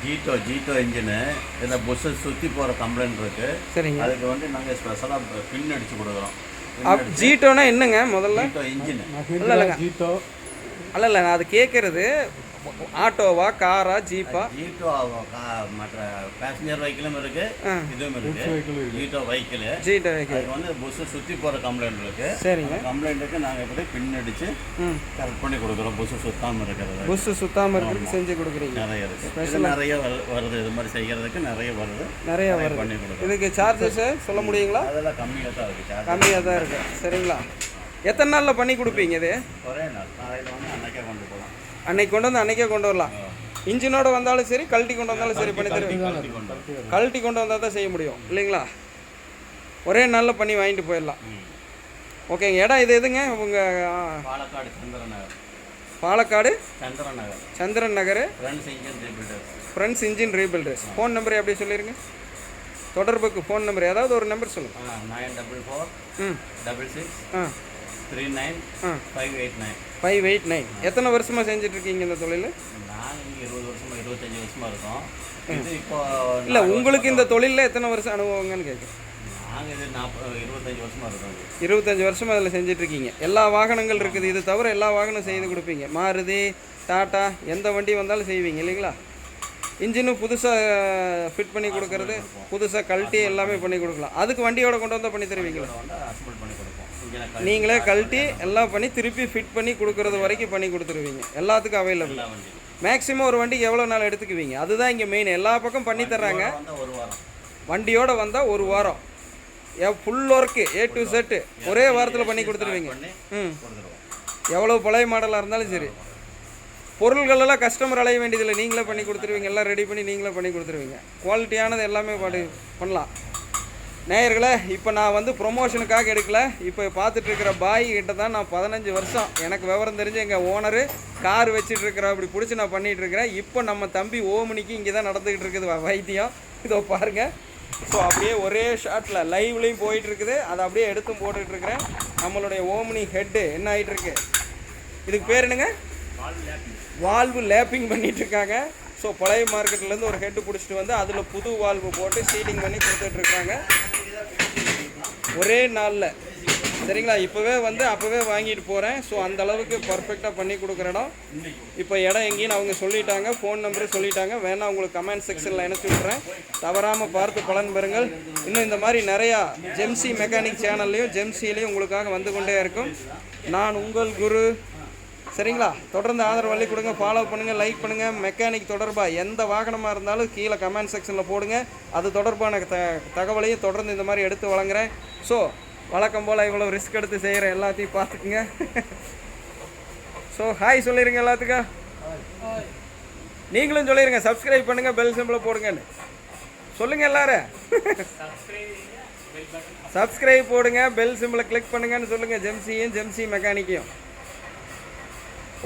Jeeto engine இதில் push சுற்றி போகிற கம்ப்ளைண்ட் இருக்குது. சரிங்க. அதுக்கு வந்து நாங்கள் ஸ்பெஷலாக பின் அடித்து கொடுக்குறோம். ஜீட்டோனா என்னங்க முதல்ல? ஜீட்டோ இன்ஜின் இல்லைங்க ஜீட்டோ இல்லை நான் அது கேட்குறது ஆட்டோவா காரா ஜீப்பா? ஜீட்டோ மற்ற பேசஞ்சர் வெஹிக்கிளும் இருக்கு, இதுவும் இருக்கு. ஜீட்டோ வெஹிக்கிள் அதுக்கு வந்து புஷ் சுற்றி போகிற கம்ப்ளைண்ட் இருக்கு. சரிங்க. கம்ப்ளைண்ட்டுக்கு நாங்கள் எப்படி பின் அடித்து கரெக்ட் பண்ணி கொடுக்குறோம். புஷ் சுத்தாமல் இருக்கிறது, புஷ் சுத்தாமல் இருக்கிறதுக்கு செஞ்சு கொடுக்குறீங்க. நிறைய இருக்குது, நிறைய வருது. இது மாதிரி செய்கிறதுக்கு நிறைய வருது பண்ணி கொடுக்குறோம். இதுக்கு சார்ஜஸ் சொல்ல முடியுங்களா? அதெல்லாம் கம்மியாக தான் இருக்குது, கம்மியாக தான் இருக்குது. சரிங்களா? எத்தனை நாளில் பண்ணி கொடுப்பீங்க இது? ஒரே நாள் காலையில் வந்து அன்றைக்கே கொண்டு போகலாம். அன்னைக்கு கொண்டு வந்து அன்றைக்கே கொண்டு வரலாம். இன்ஜினோட வந்தாலும் சரி, கழட்டி கொண்டு வந்தாலும் சரி பண்ணி தருவீங்க. கழட்டி கொண்டு வந்தால் தான் செய்ய முடியும் இல்லைங்களா? ஒரே நாளில் பண்ணி வாங்கிட்டு போயிடலாம். ஓகேங்க. இடம் இது எதுங்க உங்கள்? Palakkad Chandran Nagar. Palakkad Chandran Nagar. Friends engine rebuilders. Phone number எப்படி சொல்லிடுங்க, தொடர்புக்கு ஃபோன் நம்பர் ஏதாவது ஒரு நம்பர் சொல்லுங்கள். 944 66 39 589. எத்தனை வருஷமாக செஞ்சிட்ருக்கீங்க இந்த தொழில்? நாங்கள் 20 வருஷமாக 25 வருஷமாக இருக்கோம். இது இப்போ இல்லை உங்களுக்கு இந்த தொழிலில் எத்தனை வருஷம் அனுபவங்கன்னு கேட்குறேன். நாங்கள் இது 25 வருஷமாக இருக்கோம். 25 வருஷமாக அதில் செஞ்சிட்ருக்கீங்க. எல்லா வாகனங்கள் இருக்குது, இது தவிர எல்லா வாகனம் செய்து கொடுப்பீங்க. மாருதி, டாட்டா, எந்த வண்டி வந்தாலும் செய்வீங்க இல்லைங்களா? இன்ஜினும் புதுசாக ஃபிட் பண்ணி கொடுக்கறது, புதுசாக கழட்டி எல்லாமே பண்ணி கொடுக்கலாம். அதுக்கு வண்டியோட கொண்டு வந்தால் பண்ணி தருவீங்களா? நீங்களே கழட்டி எல்லாம் பண்ணி திருப்பி ஃபிட் பண்ணி கொடுக்குறது வரைக்கும் பண்ணி கொடுத்துருவீங்க. எல்லாத்துக்கும் அவைலபிள். மேக்ஸிமம் ஒரு வண்டிக்கு எவ்வளோ நாள் எடுத்துக்குவீங்க? அதுதான் இங்கே மெயின். எல்லா பக்கம் பண்ணி தர்றாங்க. வண்டியோடு வந்தால் ஒரு வாரம் full work A to Z ஒரே வாரத்தில் பண்ணி கொடுத்துருவீங்க. எவ்வளோ பழைய மாடலாக இருந்தாலும் சரி. பொருள்களெல்லாம் கஸ்டமர் அலைய வேண்டியதில்லை, நீங்களே பண்ணி கொடுத்துருவீங்க. எல்லாம் ரெடி பண்ணி நீங்களே பண்ணி கொடுத்துருவீங்க. குவாலிட்டியானது எல்லாமே பண்ணலாம். நேயர்களே, இப்போ நான் வந்து ப்ரொமோஷனுக்காக எடுக்கல. இப்போ பார்த்துட்ருக்கிற பாய் கிட்ட தான் நான் 15 வருஷம் எனக்கு விவரம் தெரிஞ்சு எங்கள் ஓனரு கார் வச்சுட்ருக்கிற அப்படி பிடிச்சி நான் பண்ணிகிட்ருக்கிறேன். இப்போ நம்ம தம்பி ஓமனிக்கு இங்கே தான் நடந்துக்கிட்டு இருக்குது வைத்தியம். இதோ பாருங்கள். ஸோ அப்படியே ஒரே ஷாட்டில் லைவ்லேயும் போயிட்டுருக்குது. அதை அப்படியே எடுத்தும் போட்டுட்ருக்கிறேன். நம்மளுடைய ஓமனி ஹெட்டு என்ன ஆகிட்டுருக்கு, இதுக்கு பேர் என்னங்க? வால்வு லேப்பிங் பண்ணிகிட்ருக்காங்க. ஸோ பழைய மார்க்கெட்லேருந்து ஒரு ஹெட்டு பிடிச்சிட்டு வந்து அதில் புது வால்வு போட்டு சீலிங் பண்ணி கொடுத்துட்ருக்காங்க ஒரே நாளில். சரிங்களா? இப்போவே வந்து அப்போவே வாங்கிட்டு போகிறேன். ஸோ அந்தளவுக்கு பர்ஃபெக்டாக பண்ணி கொடுக்குற இடம். இப்போ இடம் எங்கேன்னு அவங்க சொல்லிட்டாங்க, ஃபோன் நம்பரு சொல்லிட்டாங்க. வேணால் உங்களுக்கு கமெண்ட் செக்ஷனில் இணைச்சி விட்றேன். தவறாமல் பார்த்து பலன் பெறுங்கள். இன்னும் இந்த மாதிரி நிறையா ஜெம்சி மெக்கானிக் சேனல்லையும் ஜெம்சிலையும் உங்களுக்காக வந்து கொண்டே இருக்கும். நான் உங்கள் குரு. சரிங்களா? தொடர்ந்து ஆதரவு வழி கொடுங்க, ஃபாலோ பண்ணுங்கள், லைக் பண்ணுங்கள். மெக்கானிக் தொடர்பாக எந்த வாகனமாக இருந்தாலும் கீழே கமெண்ட் செக்ஷனில் போடுங்க. அது தொடர்பான தகவலையும் தொடர்ந்து இந்த மாதிரி எடுத்து வழங்குறேன். ஸோ வழக்கம் போல் இவ்வளோ ரிஸ்க் எடுத்து செய்கிற எல்லாத்தையும் பார்த்துக்குங்க. ஸோ ஹாய் சொல்லிடுங்க எல்லாத்துக்கும். நீங்களும் சொல்லிடுங்க, சப்ஸ்கிரைப் பண்ணுங்கள், பெல் சிம்பிளை போடுங்கன்னு சொல்லுங்கள் எல்லாரும். சப்ஸ்கிரைப் போடுங்க, பெல் சிம்பிளை கிளிக் பண்ணுங்கன்னு சொல்லுங்கள். ஜெம்சி மெக்கானிக்கையும்.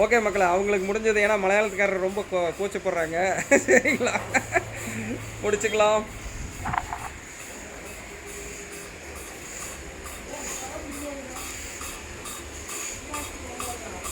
ஓகே மக்களே, அவங்களுக்கு முடிஞ்சது. ஏன்னா மலையாளத்துக்காரர் ரொம்ப கூச்சப்படுறாங்க. சரிங்களா? முடிச்சுக்கலாம்.